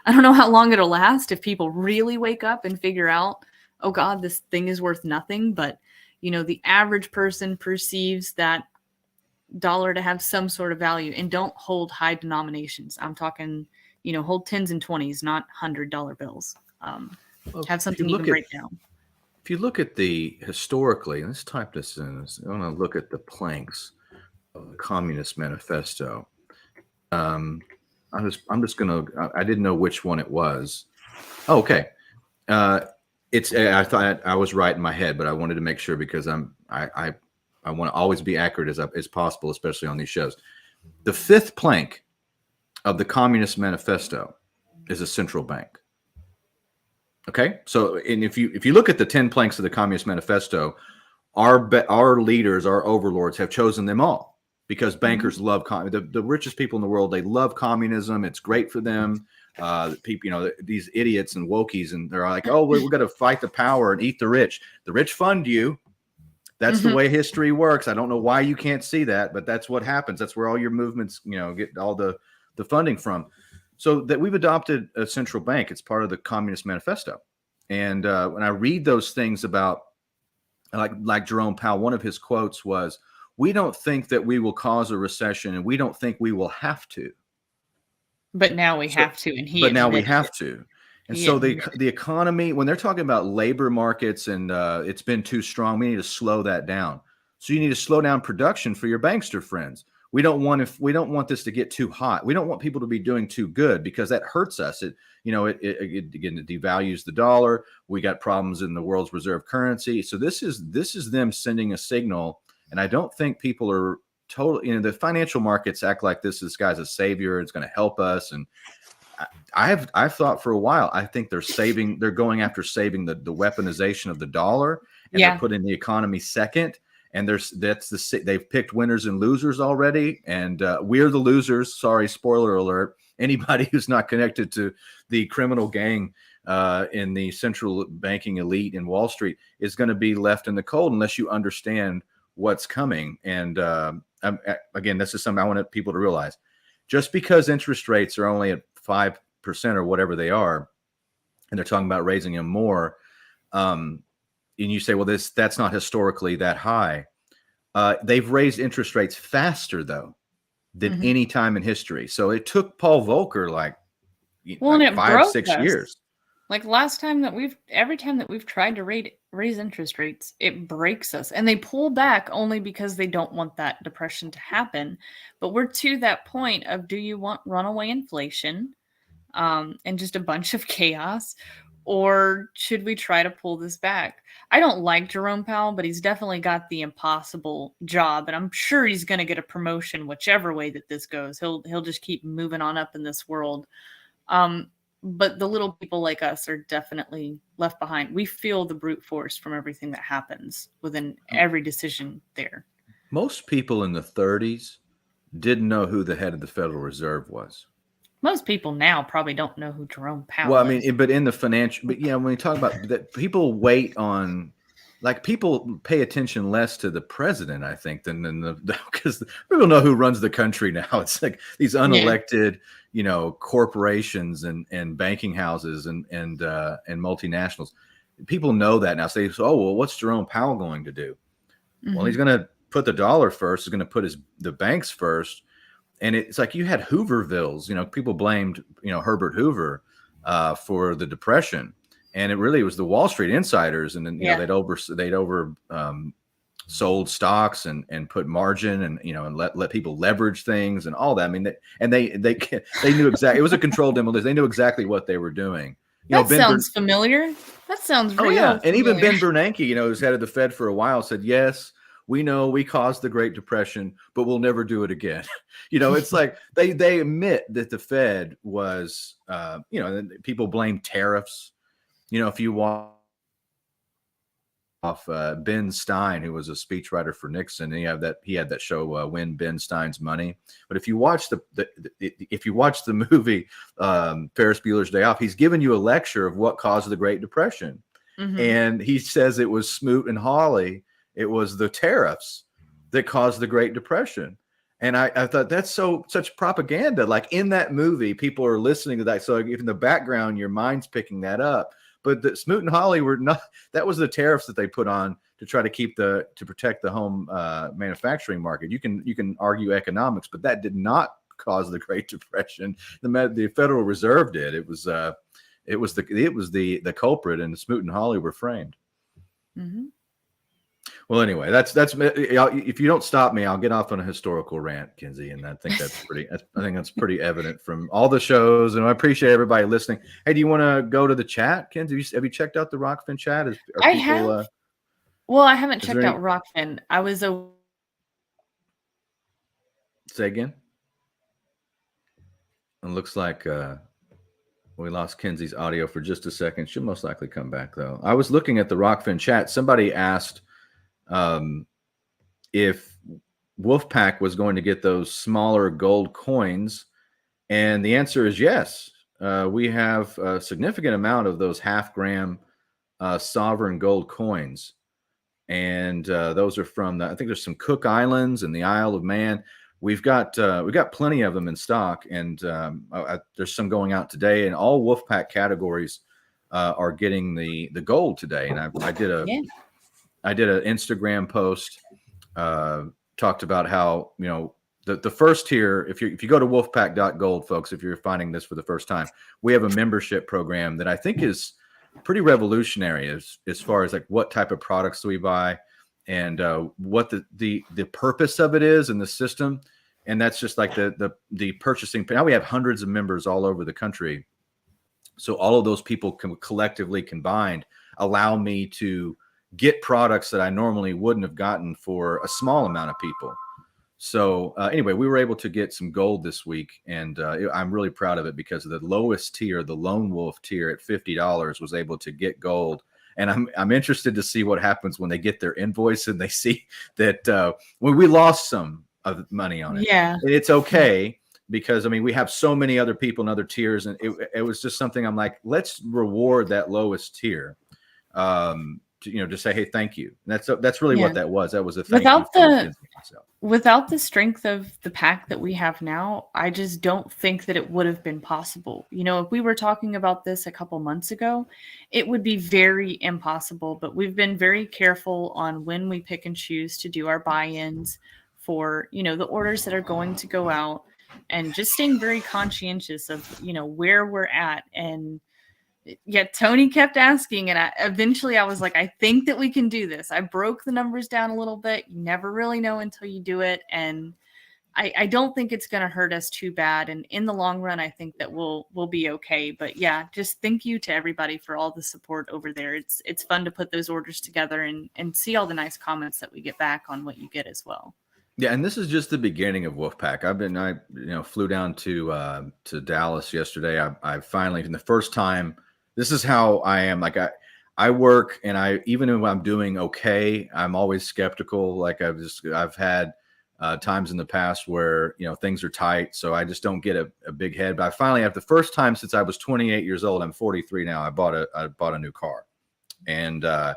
I don't know how long it'll last if people really wake up and figure out, oh God, this thing is worth nothing. But, the average person perceives that dollar to have some sort of value, and don't hold high denominations. I'm talking, hold 10s and 20s, not $100 bills. Have something you can break down. If you look at historically, let's type this in. I want to look at the planks of the Communist Manifesto. I'm just going to, I didn't know which one it was. Oh, okay. I thought I was right in my head, but I wanted to make sure, because I want to always be accurate as possible, especially on these shows. The fifth plank of the Communist Manifesto is a central bank. Okay, so and if you look at the 10 planks of the Communist Manifesto, our leaders, our overlords, have chosen them all because bankers love the richest people in the world. They love communism. It's great for them. People, these idiots and wokies, and they're like, oh, we're going to fight the power and eat the rich. The rich fund you. That's the way history works. I don't know why you can't see that, but that's what happens. That's where all your movements, get all the funding from. So that we've adopted a central bank. It's part of the Communist Manifesto. And when I read those things about like Jerome Powell, one of his quotes was, "We don't think that we will cause a recession, and we don't think we will have to. But now we have to." And we have to. And so the economy, when they're talking about labor markets and it's been too strong, we need to slow that down. So you need to slow down production for your bankster friends. We don't want this to get too hot. We don't want people to be doing too good because that hurts us. It devalues the dollar. We got problems in the world's reserve currency. So this is them sending a signal. And I don't think people are totally, the financial markets act like this guy's a savior. It's going to help us. And I've thought for a while, I think they're going after saving the weaponization of the dollar, and they're putting the economy second. And they've picked winners and losers already, and we're the losers. Sorry, spoiler alert. Anybody who's not connected to the criminal gang in the central banking elite in Wall Street is going to be left in the cold unless you understand what's coming. And again, this is something I want people to realize. Just because interest rates are only at 5% or whatever they are, and they're talking about raising them more, and you say, well, that's not historically that high. They've raised interest rates faster, though, than any time in history. So it took Paul Volcker like 5-6 years. Like every time that we've tried to raise interest rates, it breaks us. And they pull back only because they don't want that depression to happen. But we're to that point of, do you want runaway inflation and just a bunch of chaos? Or should we try to pull this back? I don't like Jerome Powell, but he's definitely got the impossible job. And I'm sure he's going to get a promotion whichever way that this goes. He'll just keep moving on up in this world. But the little people like us are definitely left behind. We feel the brute force from everything that happens within every decision there. Most people in the 30s didn't know who the head of the Federal Reserve was. Most people now probably don't know who Jerome Powell is. But in the financial, when we talk about that, people wait on, people pay attention less to the president, I think, than because people know who runs the country now. It's like these unelected, corporations and banking houses and multinationals. People know that now. So they say, oh, well, what's Jerome Powell going to do? Well, he's going to put the dollar first. He's going to put the banks first. And it's like you had Hoovervilles, people blamed, Herbert Hoover for the Depression. And it really was the Wall Street insiders. And then, they'd sold stocks and put margin and let people leverage things and all that. I mean, they knew exactly, it was a controlled demolition. They knew exactly what they were doing. That sounds familiar. That sounds real. Oh, yeah. And even Ben Bernanke, who's head of the Fed for a while, said, yes, we know we caused the Great Depression, but we'll never do it again. It's like they admit that the Fed was, people blame tariffs. If you watch off Ben Stein, who was a speechwriter for Nixon, and he had that show Win Ben Stein's Money. But if you watch the movie Ferris Bueller's Day Off, he's giving you a lecture of what caused the Great Depression, and he says it was Smoot and Hawley. It was the tariffs that caused the Great Depression. And I thought that's such propaganda. Like in that movie, people are listening to that. So if in the background, your mind's picking that up. But the Smoot and Hawley were not, that was the tariffs that they put on to try to protect the home manufacturing market. You can argue economics, but that did not cause the Great Depression. The Federal Reserve did. It was the culprit, and Smoot and Hawley were framed. Well, anyway, that's if you don't stop me, I'll get off on a historical rant, Kinsey, and I think that's pretty evident from all the shows, and I appreciate everybody listening. Hey, do you want to go to the chat, Kinsey? Have you checked out the Rockfin chat? I have. Well, I haven't checked out Rockfin. I was Say again. It looks like We lost Kenzie's audio for just a second. She'll most likely come back, though. I was looking at the Rockfin chat. Somebody asked if Wolfpack was going to get those smaller gold coins, and the answer is yes. We have a significant amount of those half-gram sovereign gold coins, and those are from I think there's some Cook Islands and the Isle of Man. We've got plenty of them in stock, and there's some going out today. And all Wolfpack categories are getting the gold today. And I did an Instagram post, talked about how the first tier. If you go to wolfpack.gold, folks, if you're finding this for the first time, we have a membership program that I think is pretty revolutionary as far as like what type of products do we buy, and what the purpose of it is in the system. And that's just like the purchasing. Now we have hundreds of members all over the country. So all of those people collectively combined allow me to get products that I normally wouldn't have gotten for a small amount of people. So anyway, we were able to get some gold this week, and I'm really proud of it because of the lowest tier, the Lone Wolf tier at $50 was able to get gold. And I'm interested to see what happens when they get their invoice and they see that when we lost some of money on it. Yeah, it's okay, because I mean we have so many other people in other tiers, and it was just something I'm like, let's reward that lowest tier, to say, hey, thank you. And that's really what that was. That was a thank you. Without the strength of the pack that we have now, I just don't think that it would have been possible. If we were talking about this a couple months ago, it would be very impossible. But we've been very careful on when we pick and choose to do our buy-ins for, the orders that are going to go out, and just staying very conscientious of, where we're at. And yeah, Tony kept asking, and eventually I was like, I think that we can do this. I broke the numbers down a little bit. You never really know until you do it. And I don't think it's going to hurt us too bad. And in the long run, I think that we'll be okay. But yeah, just thank you to everybody for all the support over there. It's fun to put those orders together and see all the nice comments that we get back on what you get as well. Yeah, and this is just the beginning of Wolfpack. I flew down to Dallas yesterday. I finally, in the first time, this is how I am. Like I work, and even if I'm doing okay, I'm always skeptical. Like I've had times in the past where things are tight, so I just don't get a big head. But I finally, have the first time since I was 28 years old. I'm 43 now. I bought a new car, and I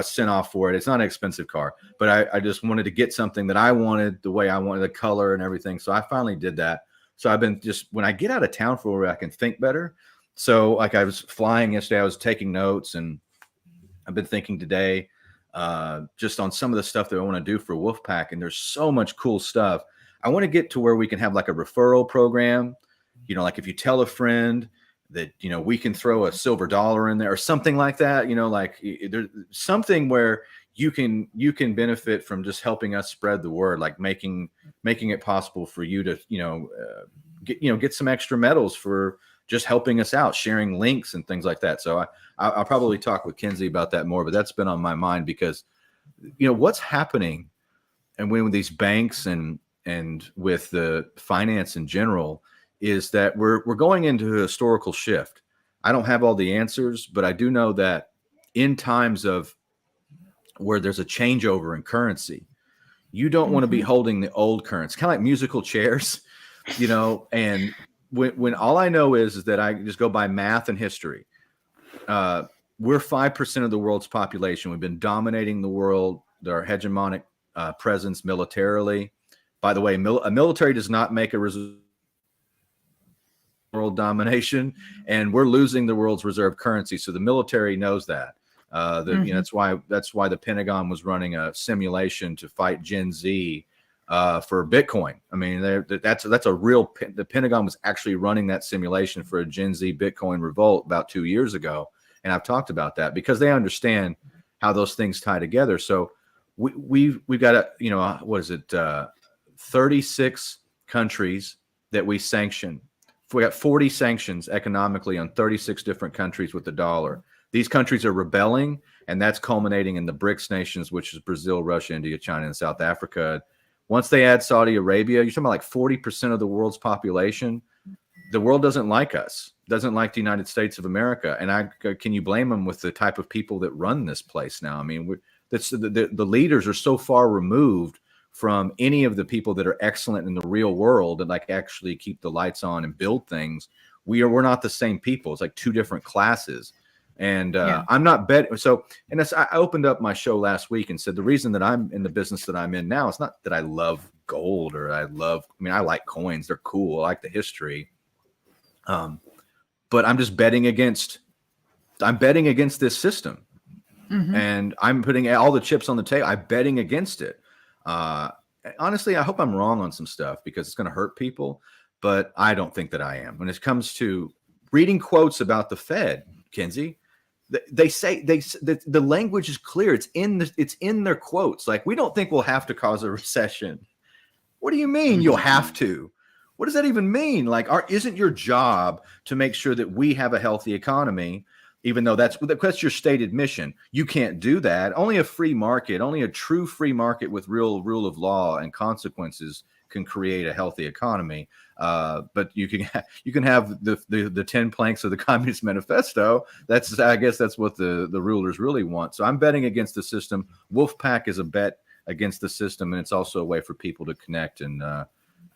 sent off for it. It's not an expensive car, but I just wanted to get something that I wanted, the way I wanted, the color and everything. So I finally did that. So I've been when I get out of town for where I can think better. So like I was flying yesterday, I was taking notes, and I've been thinking today just on some of the stuff that I want to do for Wolfpack. And there's so much cool stuff. I want to get to where we can have like a referral program, like if you tell a friend that, we can throw a silver dollar in there or something like that, like there's something where you can benefit from just helping us spread the word, like making it possible for you to, get some extra medals for just helping us out, sharing links and things like that. So I'll probably talk with Kenzie about that more, but that's been on my mind because, what's happening, and when with these banks and with the finance in general, is that we're going into a historical shift. I don't have all the answers, but I do know that in times of where there's a changeover in currency, you don't want to be holding the old currency, kind of like musical chairs, and when all I know is that I just go by math and history. We're 5% of the world's population. We've been dominating the world, our hegemonic presence militarily. By the way, a military does not make a world domination, and we're losing the world's reserve currency. So the military knows that. That's why the Pentagon was running a simulation to fight Gen Z for Bitcoin. I mean, that's a real. The Pentagon was actually running that simulation for a Gen Z Bitcoin revolt about 2 years ago, and I've talked about that because they understand how those things tie together. So we've got 36 countries that we sanction. We got 40 sanctions economically on 36 different countries with the dollar. These countries are rebelling, and that's culminating in the BRICS nations, which is Brazil, Russia, India, China, and South Africa. Once they add Saudi Arabia, you're talking about like 40% of the world's population. the world doesn't like us, doesn't like the United States of America. And can you blame them with the type of people that run this place now? I mean, the leaders are so far removed from any of the people that are excellent in the real world and like actually keep the lights on and build things. We're not the same people. It's like two different classes. And I'm not betting. So, and I opened up my show last week and said, the reason that I'm in the business that I'm in now, it's not that I love gold or I like coins. They're cool. I like the history. But I'm just betting against this system. Mm-hmm. And I'm putting all the chips on the table. I'm betting against it. Honestly, I hope I'm wrong on some stuff because it's going to hurt people, but I don't think that I am. When it comes to reading quotes about the Fed, Kinsey, they say the language is clear. It's in their quotes. Like, we don't think we'll have to cause a recession. What do you mean you'll have to? What does that even mean? Like, isn't your job to make sure that we have a healthy economy? Even though that's your stated mission. You can't do that. Only a free market, only a true free market with real rule of law and consequences can create a healthy economy. But you can have the 10 planks of the Communist Manifesto. I guess that's what the rulers really want. So I'm betting against the system. Wolfpack is a bet against the system, and it's also a way for people to connect. And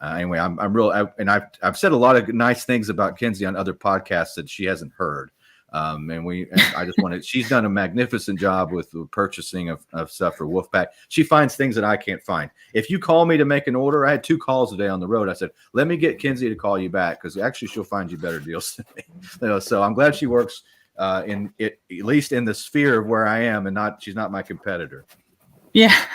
anyway, I've said a lot of nice things about Kinsey on other podcasts that she hasn't heard. I just wanted, she's done a magnificent job with the purchasing of stuff for Wolfpack. She finds things that I can't find. If you call me to make an order, I had 2 calls today on the road. I said, let me get Kinsey to call you back, because actually she'll find you better deals than me. So I'm glad she works at least in the sphere of where I am, and she's not my competitor. Yeah.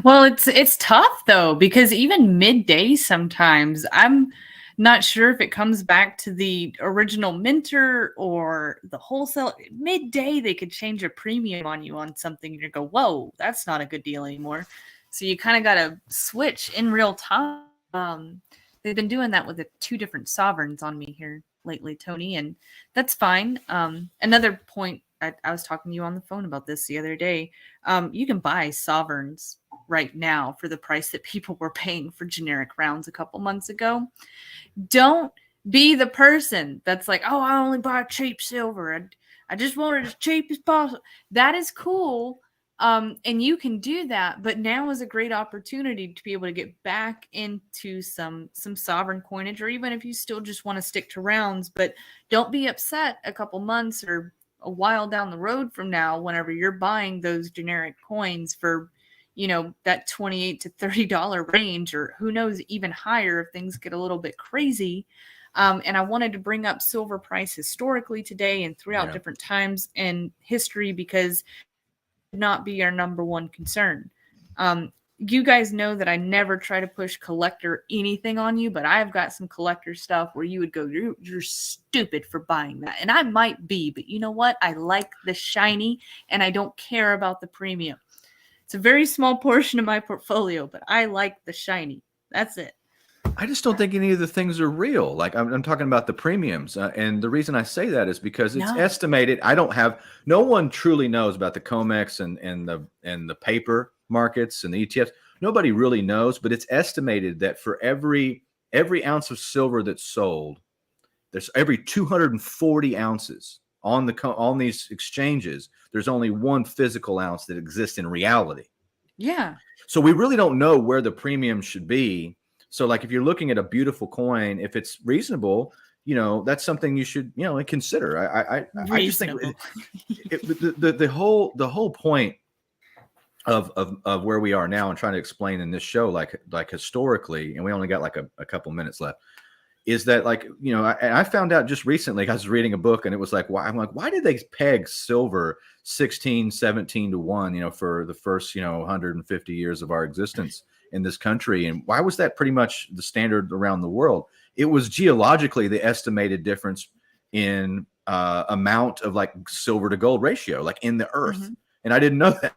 Well, it's tough though, because even midday sometimes I'm not sure if it comes back to the original minter or the wholesale. Midday, they could change a premium on you on something and you go, whoa, that's not a good deal anymore. So you kind of got to switch in real time. They've been doing that with the 2 different sovereigns on me here lately, Tony, and that's fine. Another point, I was talking to you on the phone about this the other day. You can buy sovereigns right now for the price that people were paying for generic rounds a couple months ago. Don't be the person that's like, oh, I only buy cheap silver. I just want it as cheap as possible. That is cool. And you can do that, but now is a great opportunity to be able to get back into some sovereign coinage, or even if you still just want to stick to rounds, but don't be upset a couple months or a while down the road from now, whenever you're buying those generic coins for, that $28 to $30 range, or who knows, even higher if things get a little bit crazy. And I wanted to bring up silver price historically today and throughout different times in history, because it not be our number one concern. You guys know that I never try to push collector anything on you, but I've got some collector stuff where you would go, you're stupid for buying that. And I might be, but you know what? I like the shiny and I don't care about the premium. It's a very small portion of my portfolio, but I like the shiny. That's it. I just don't think any of the things are real. Like I'm talking about the premiums. And the reason I say that is because it's estimated. No one truly knows about the COMEX and the paper markets and the ETFs. Nobody really knows, but it's estimated that for every ounce of silver that's sold, there's every 240 ounces on these exchanges, there's only 1 physical ounce that exists in reality. Yeah. So we really don't know where the premium should be. So like if you're looking at a beautiful coin, if it's reasonable, that's something you should, consider. I just think the whole point of where we are now and trying to explain in this show, like historically, and we only got like a couple minutes left, is that I found out just recently, I was reading a book and it was like, why did they peg silver 16, 17 to 1, for the first, 150 years of our existence in this country? And why was that pretty much the standard around the world? It was geologically the estimated difference in amount of like silver to gold ratio, like in the earth. Mm-hmm. And I didn't know that.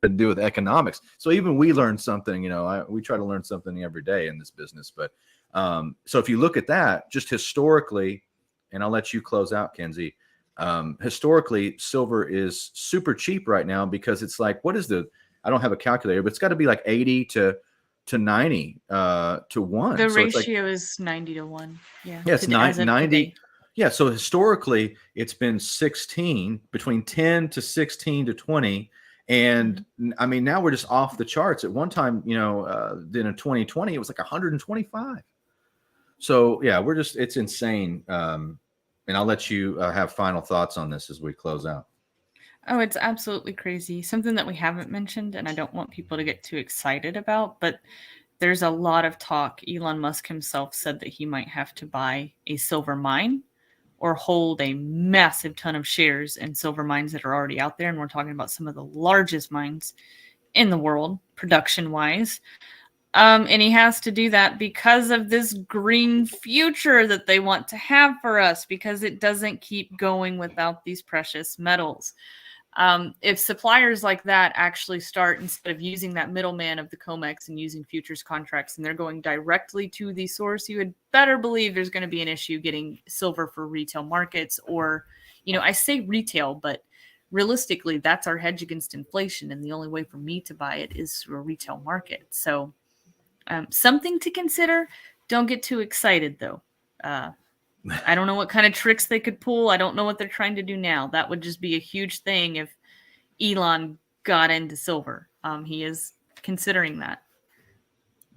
To do with economics. So even we learned something, we try to learn something every day in this business. But so if you look at that just historically, and I'll let you close out, Kinsey, historically, silver is super cheap right now because it's like, I don't have a calculator, but it's got to be like 80 to to 90 to 1. The So it's like, ratio is 90 to 1. Yeah. yeah, it's as of 90. today. Yeah. So historically, it's been 16, between 10 to 16 to 20. And I mean, now we're just off the charts. At one time, in 2020, it was like 125. So yeah, it's insane. And I'll let you have final thoughts on this as we close out. Oh, it's absolutely crazy. Something that we haven't mentioned, and I don't want people to get too excited about, but there's a lot of talk. Elon Musk himself said that he might have to buy a silver mine or hold a massive ton of shares in silver mines that are already out there. And we're talking about some of the largest mines in the world, production-wise. And he has to do that because of this green future that they want to have for us, because it doesn't keep going without these precious metals. If suppliers like that actually start, instead of using that middleman of the COMEX and using futures contracts, and they're going directly to the source, you would better believe there's going to be an issue getting silver for retail markets. Or, I say retail, but realistically, that's our hedge against inflation. And the only way for me to buy it is through a retail market. So something to consider. Don't get too excited, though. I don't know what kind of tricks they could pull. I don't know what they're trying to do now. That would just be a huge thing if Elon got into silver. He is considering that.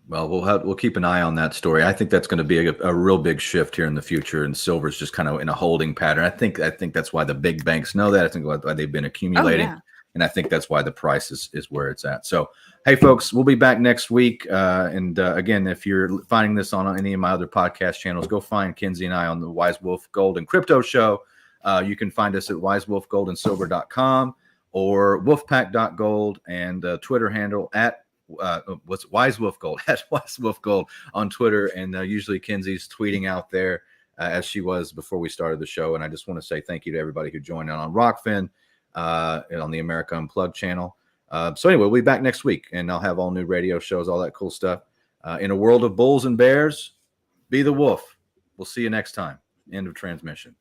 Well, we'll keep an eye on that story. I think that's going to be a real big shift here in the future, and silver's just kind of in a holding pattern. I think that's why the big banks know that. I think why they've been accumulating. Oh, yeah. And I think that's why the price is where it's at. So, hey, folks, we'll be back next week. Again, if you're finding this on any of my other podcast channels, go find Kinsey and I on the Wise Wolf Gold and Crypto Show. You can find us at wisewolfgoldandsilver.com or wolfpack.gold, and Twitter handle at what's Wise Wolf Gold, at Wise Wolf Gold on Twitter. And usually Kinsey's tweeting out there as she was before we started the show. And I just want to say thank you to everybody who joined on Rockfin. On the America Unplugged channel. So anyway, we'll be back next week, and I'll have all new radio shows, all that cool stuff. In a world of bulls and bears, be the wolf. We'll see you next time. End of transmission.